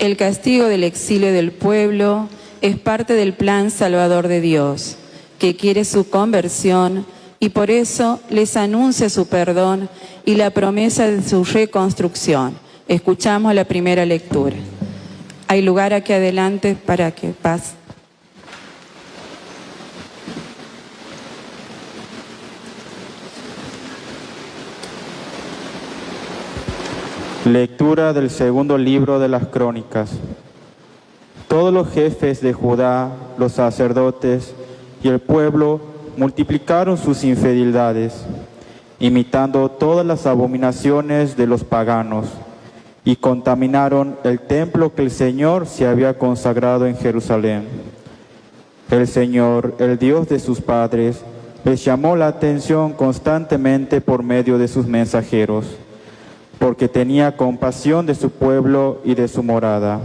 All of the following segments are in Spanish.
El castigo del exilio del pueblo es parte del plan salvador de Dios, que quiere su conversión y por eso les anuncia su perdón y la promesa de su reconstrucción. Escuchamos la primera lectura. Hay lugar aquí adelante para que pase. Lectura del segundo libro de las Crónicas. Todos los jefes de Judá, los sacerdotes y el pueblo multiplicaron sus infidelidades, imitando todas las abominaciones de los paganos, y contaminaron el templo que el Señor se había consagrado en Jerusalén. El Señor, el Dios de sus padres, les llamó la atención constantemente por medio de sus mensajeros, porque tenía compasión de su pueblo y de su morada.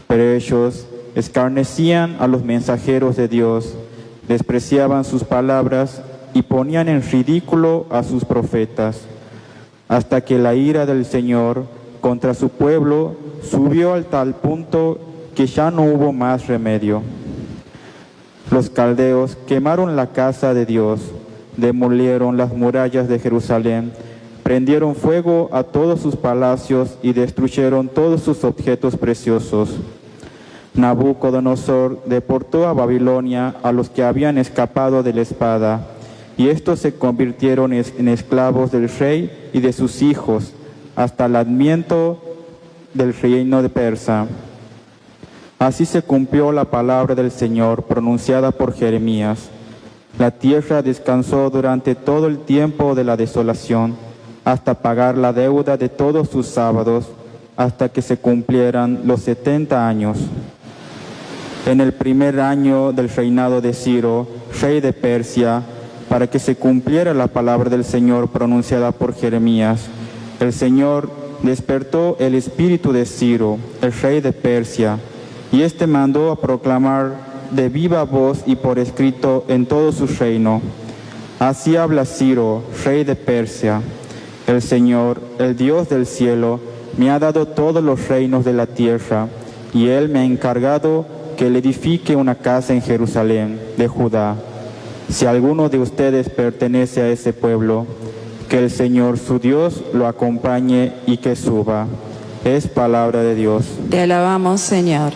Pero ellos escarnecían a los mensajeros de Dios, despreciaban sus palabras y ponían en ridículo a sus profetas, hasta que la ira del Señor contra su pueblo subió al tal punto que ya no hubo más remedio. Los caldeos quemaron la casa de Dios, demolieron las murallas de Jerusalén, prendieron fuego a todos sus palacios y destruyeron todos sus objetos preciosos. Nabucodonosor deportó a Babilonia a los que habían escapado de la espada, y estos se convirtieron en esclavos del rey y de sus hijos, hasta el adviento del reino de Persia. Así se cumplió la palabra del Señor pronunciada por Jeremías. La tierra descansó durante todo el tiempo de la desolación, hasta pagar la deuda de todos sus sábados, hasta que se cumplieran los 70 años. En el primer año del reinado de Ciro, rey de Persia, para que se cumpliera la palabra del Señor pronunciada por Jeremías, el Señor despertó el espíritu de Ciro, el rey de Persia, y éste mandó a proclamar de viva voz y por escrito en todo su reino: así habla Ciro, rey de Persia: el Señor, el Dios del cielo, me ha dado todos los reinos de la tierra, y Él me ha encargado que le edifique una casa en Jerusalén, de Judá. Si alguno de ustedes pertenece a ese pueblo, que el Señor su Dios lo acompañe y que suba. Es palabra de Dios. Te alabamos, Señor.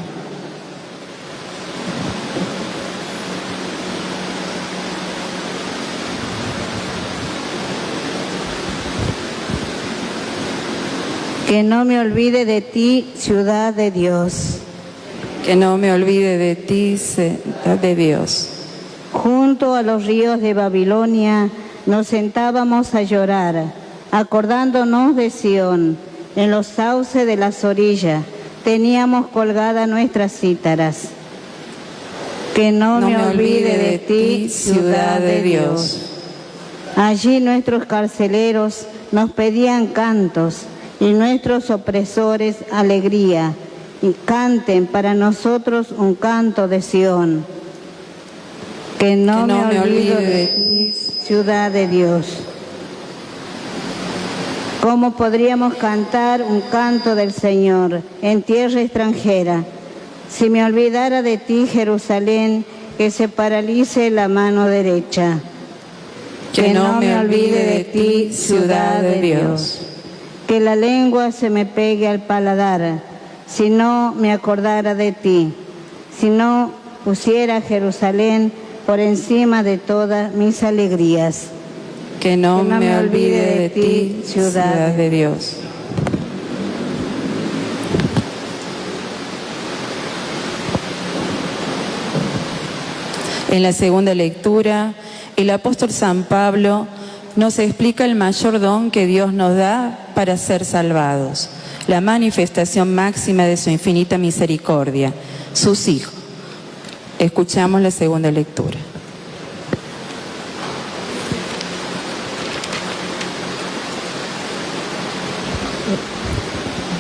Que no me olvide de ti, ciudad de Dios. Que no me olvide de ti, ciudad de Dios. Junto a los ríos de Babilonia nos sentábamos a llorar, acordándonos de Sión. En los sauces de las orillas teníamos colgadas nuestras cítaras. Que no me olvide de ti, ciudad de Dios. Allí nuestros carceleros nos pedían cantos, y nuestros opresores alegría, y canten para nosotros un canto de Sión. Que no me olvide de ti, ciudad de Dios. ¿Cómo podríamos cantar un canto del Señor en tierra extranjera? Si me olvidara de ti, Jerusalén, que se paralice la mano derecha. Que no me olvide de ti, ciudad de Dios. Que la lengua se me pegue al paladar, si no me acordara de ti, si no pusiera Jerusalén por encima de todas mis alegrías. Que no me olvide de ti, ciudad de Dios. En la segunda lectura, el apóstol San Pablo nos explica el mayor don que Dios nos da para ser salvados, la manifestación máxima de su infinita misericordia, sus hijos. Escuchamos la segunda lectura.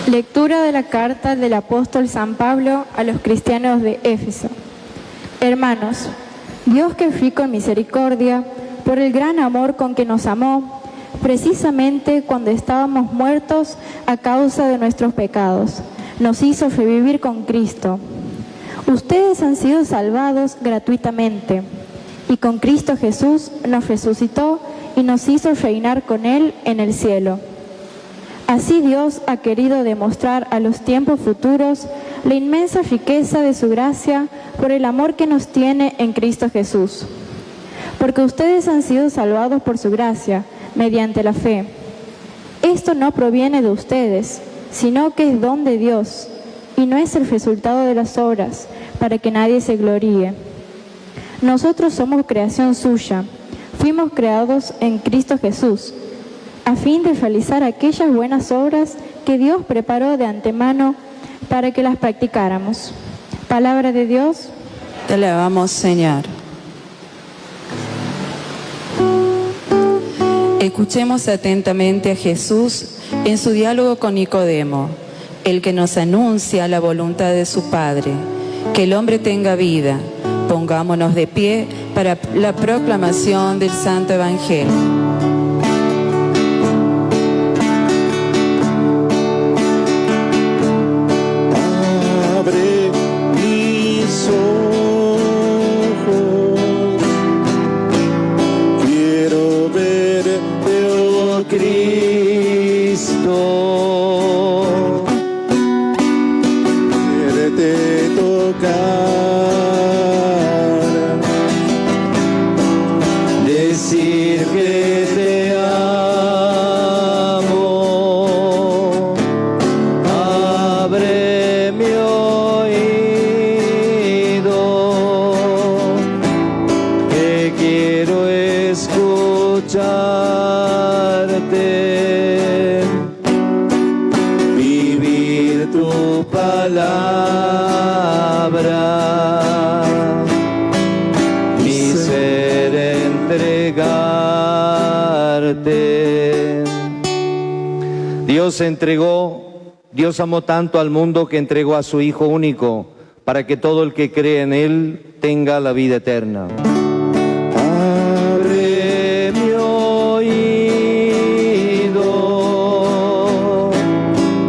Lectura de la carta del apóstol San Pablo a los cristianos de Éfeso. Hermanos, Dios, que es rico en misericordia, por el gran amor con que nos amó, precisamente cuando estábamos muertos a causa de nuestros pecados, nos hizo revivir con Cristo. Ustedes han sido salvados gratuitamente, y con Cristo Jesús nos resucitó y nos hizo reinar con Él en el cielo. Así Dios ha querido demostrar a los tiempos futuros la inmensa riqueza de su gracia por el amor que nos tiene en Cristo Jesús. Porque ustedes han sido salvados por su gracia, mediante la fe. Esto no proviene de ustedes, sino que es don de Dios, y no es el resultado de las obras, para que nadie se gloríe. Nosotros somos creación suya, fuimos creados en Cristo Jesús, a fin de realizar aquellas buenas obras que Dios preparó de antemano para que las practicáramos. Palabra de Dios. Te alabamos, Señor. Escuchemos atentamente a Jesús en su diálogo con Nicodemo, el que nos anuncia la voluntad de su Padre, que el hombre tenga vida. Pongámonos de pie para la proclamación del Santo Evangelio. Dios amó tanto al mundo que entregó a su Hijo único, para que todo el que cree en Él tenga la vida eterna. Abre mi oído,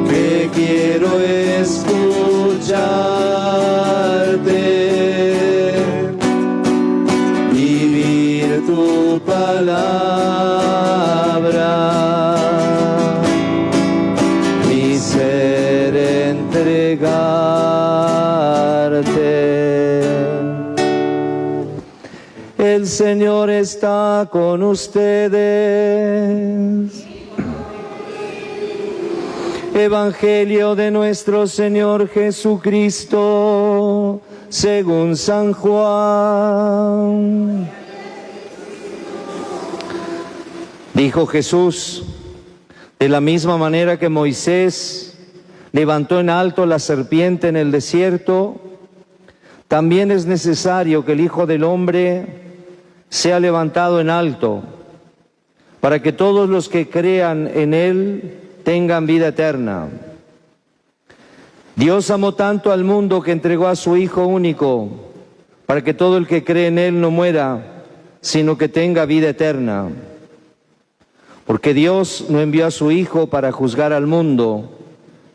que quiero escucharte, vivir tu palabra. El Señor está con ustedes. Evangelio de nuestro Señor Jesucristo, según San Juan. Dijo Jesús: de la misma manera que Moisés levantó en alto la serpiente en el desierto, también es necesario que el Hijo del Hombre sea levantado en alto, para que todos los que crean en Él tengan vida eterna. Dios amó tanto al mundo que entregó a su Hijo único, para que todo el que cree en Él no muera, sino que tenga vida eterna. Porque Dios no envió a su Hijo para juzgar al mundo,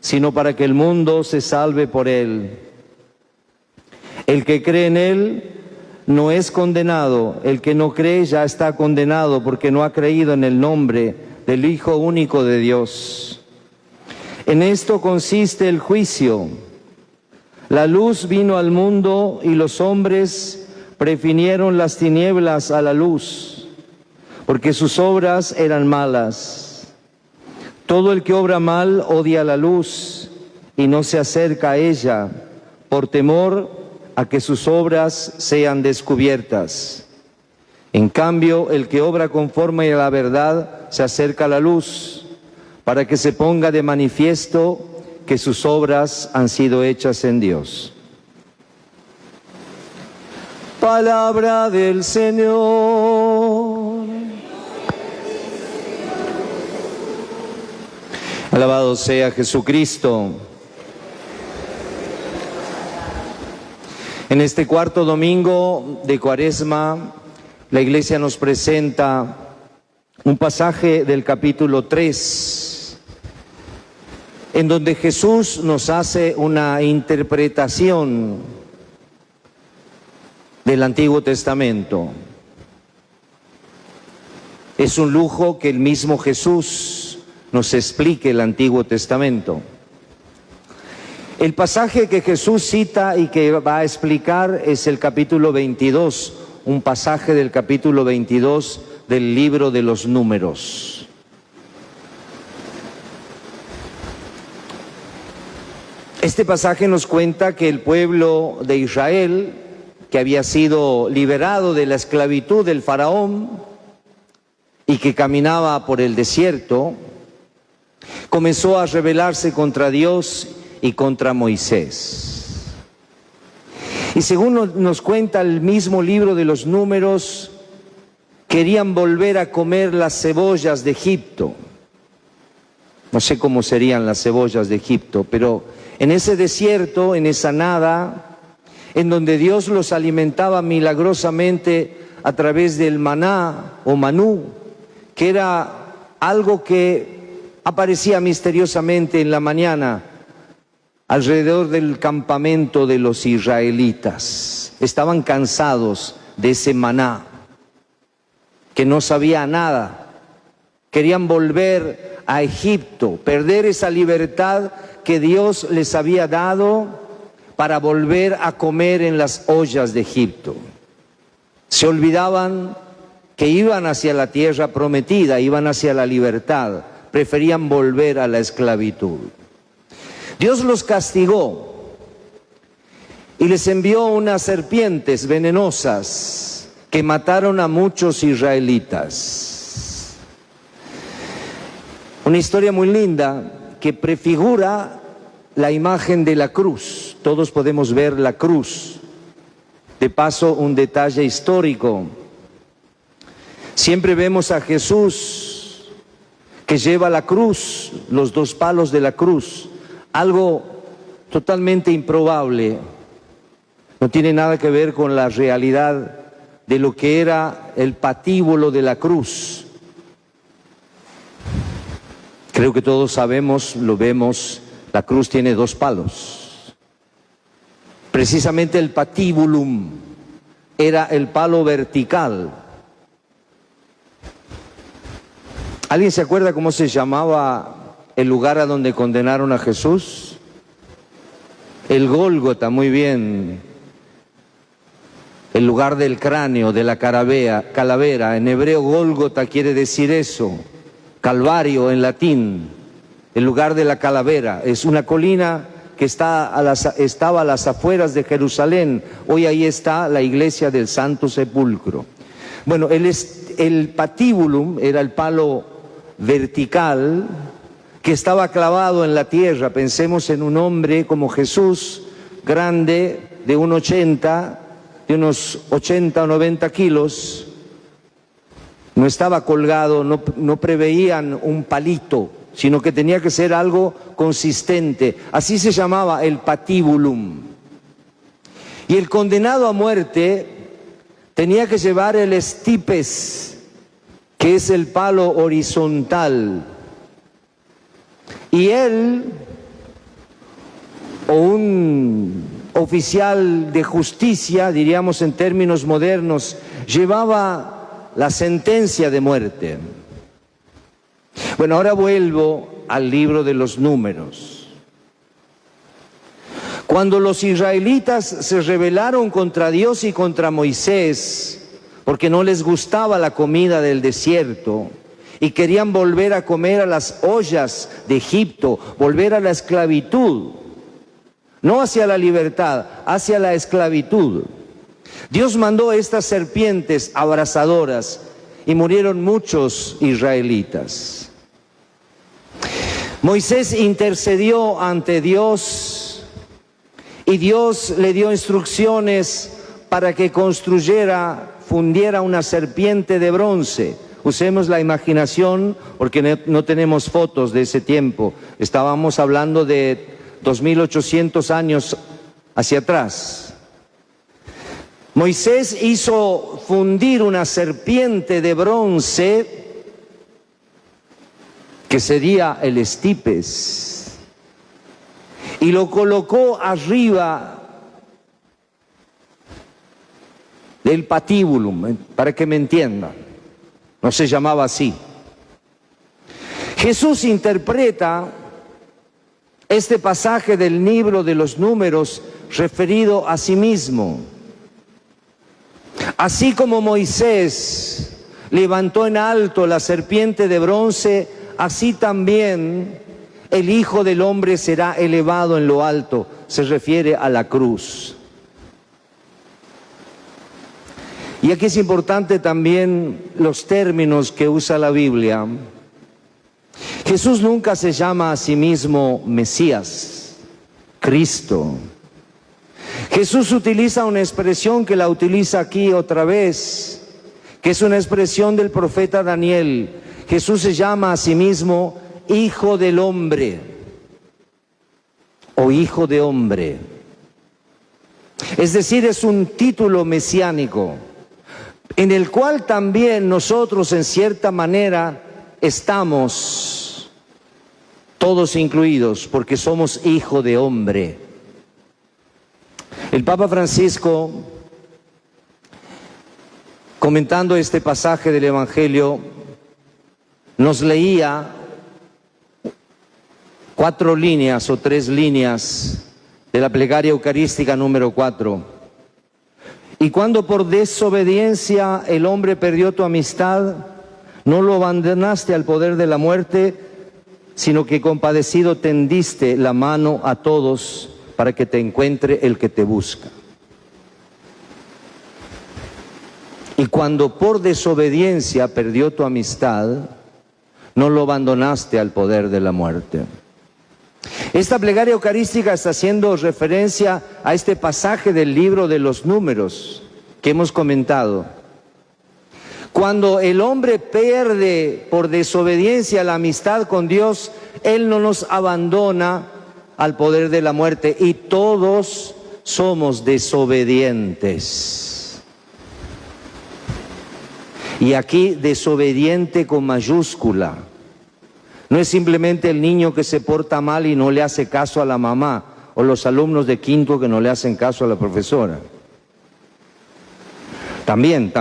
sino para que el mundo se salve por Él. El que cree en Él no es condenado, el que no cree ya está condenado, porque no ha creído en el nombre del Hijo único de Dios. En esto consiste el juicio. La luz vino al mundo y los hombres prefirieron las tinieblas a la luz, porque sus obras eran malas. Todo el que obra mal odia la luz y no se acerca a ella, por temor a que sus obras sean descubiertas. En cambio, el que obra conforme a la verdad se acerca a la luz, para que se ponga de manifiesto que sus obras han sido hechas en Dios. Palabra del Señor. Alabado sea Jesucristo. En este cuarto domingo de Cuaresma, la Iglesia nos presenta un pasaje del capítulo 3 en donde Jesús nos hace una interpretación del Antiguo Testamento. Es un lujo que el mismo Jesús nos explique el Antiguo Testamento. El pasaje que Jesús cita y que va a explicar es el capítulo 22, un pasaje del capítulo 22 del libro de los Números. Este pasaje nos cuenta que el pueblo de Israel, que había sido liberado de la esclavitud del faraón y que caminaba por el desierto, comenzó a rebelarse contra Dios y contra Moisés. Y según nos cuenta el mismo libro de los Números, querían volver a comer las cebollas de Egipto. No sé cómo serían las cebollas de Egipto, pero en ese desierto, en esa nada, en donde Dios los alimentaba milagrosamente a través del maná o manú, que era algo que aparecía misteriosamente en la mañana alrededor del campamento de los israelitas. Estaban cansados de ese maná, que no sabía nada. Querían volver a Egipto, perder esa libertad que Dios les había dado para volver a comer en las ollas de Egipto. Se olvidaban que iban hacia la tierra prometida, iban hacia la libertad, preferían volver a la esclavitud. Dios los castigó y les envió unas serpientes venenosas que mataron a muchos israelitas. Una historia muy linda que prefigura la imagen de la cruz. Todos podemos ver la cruz. De paso, un detalle histórico. Siempre vemos a Jesús que lleva la cruz, los dos palos de la cruz, algo totalmente improbable. No tiene nada que ver con la realidad de lo que era el patíbulo de la cruz. Creo que todos sabemos, lo vemos, la cruz tiene dos palos. Precisamente el patibulum era el palo vertical. ¿Alguien se acuerda cómo se llamaba el lugar a donde condenaron a Jesús? El Gólgota, muy bien. El lugar del cráneo, de la calavera. En hebreo Gólgota quiere decir eso. Calvario en latín, el lugar de la calavera. Es una colina que estaba a las afueras de Jerusalén. Hoy ahí está la iglesia del Santo Sepulcro. Bueno, el patibulum era el palo vertical que estaba clavado en la tierra. Pensemos en un hombre como Jesús, grande, de unos 80 o 90 kilos. No estaba colgado, no preveían un palito, sino que tenía que ser algo consistente. Así se llamaba el patibulum. Y el condenado a muerte tenía que llevar el estipes, que es el palo horizontal. Y él, o un oficial de justicia, diríamos en términos modernos, llevaba la sentencia de muerte. Bueno, ahora vuelvo al libro de los Números. Cuando los israelitas se rebelaron contra Dios y contra Moisés, porque no les gustaba la comida del desierto y querían volver a comer a las ollas de Egipto, volver a la esclavitud, no hacia la libertad, hacia la esclavitud. Dios mandó estas serpientes abrasadoras y murieron muchos israelitas. Moisés intercedió ante Dios y Dios le dio instrucciones para que fundiera una serpiente de bronce. Usemos la imaginación porque no tenemos fotos de ese tiempo. Estábamos hablando de 2800 años hacia atrás. Moisés hizo fundir una serpiente de bronce que sería el estipes. y lo colocó arriba del patíbulum, para que me entiendan. No se llamaba así. Jesús interpreta este pasaje del libro de los Números referido a sí mismo. Así como Moisés levantó en alto la serpiente de bronce, así también el Hijo del Hombre será elevado en lo alto. Se refiere a la cruz. Y aquí es importante también los términos que usa la Biblia. Jesús nunca se llama a sí mismo Mesías, Cristo. Jesús utiliza una expresión que la utiliza aquí otra vez, que es una expresión del profeta Daniel. Jesús se llama a sí mismo Hijo del Hombre o Hijo de Hombre. Es decir, es un título mesiánico, en el cual también nosotros en cierta manera estamos todos incluidos, porque somos hijo de hombre. El Papa Francisco, comentando este pasaje del Evangelio, nos leía 4 líneas o 3 líneas de la plegaria eucarística número 4. Y cuando por desobediencia el hombre perdió tu amistad, no lo abandonaste al poder de la muerte, sino que compadecido tendiste la mano a todos para que te encuentre el que te busca. Y cuando por desobediencia perdió tu amistad, no lo abandonaste al poder de la muerte. Esta plegaria eucarística está haciendo referencia a este pasaje del libro de los Números que hemos comentado. Cuando el hombre pierde por desobediencia la amistad con Dios, Él no nos abandona al poder de la muerte, y todos somos desobedientes. Y aquí desobediente con mayúscula. No es simplemente el niño que se porta mal y no le hace caso a la mamá, o los alumnos de quinto que no le hacen caso a la profesora. También.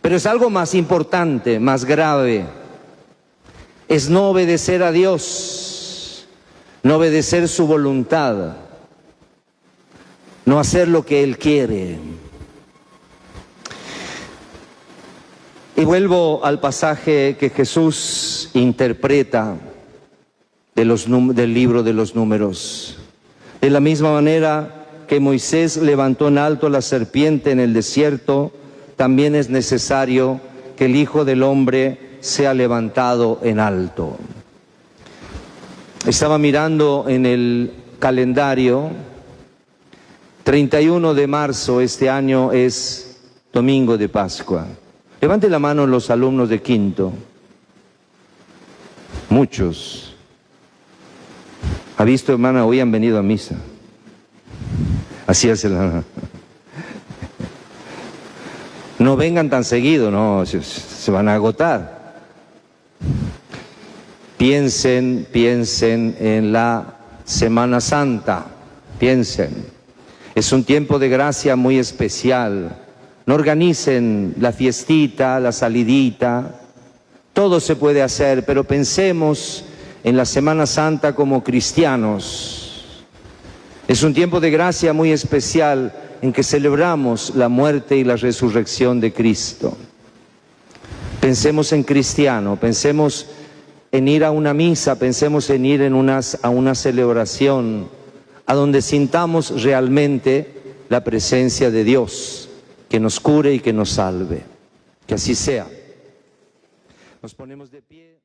Pero es algo más importante, más grave. Es no obedecer a Dios, no obedecer su voluntad, no hacer lo que Él quiere. Y vuelvo al pasaje que Jesús interpreta del libro de los Números. De la misma manera que Moisés levantó en alto la serpiente en el desierto, también es necesario que el Hijo del Hombre sea levantado en alto. Estaba mirando en el calendario, 31 de marzo este año es domingo de Pascua. Levante la mano los alumnos de quinto. Muchos. ¿Ha visto, hermana? Hoy han venido a misa. Así hace la... No vengan tan seguido, no, se van a agotar. Piensen en la Semana Santa. Piensen. Es un tiempo de gracia muy especial. No organicen la fiestita, la salidita, todo se puede hacer, pero pensemos en la Semana Santa como cristianos. Es un tiempo de gracia muy especial en que celebramos la muerte y la resurrección de Cristo. Pensemos en cristiano, pensemos en ir a una misa, pensemos en ir a una celebración, a donde sintamos realmente la presencia de Dios, que nos cure y que nos salve. Que así sea. Nos ponemos de pie.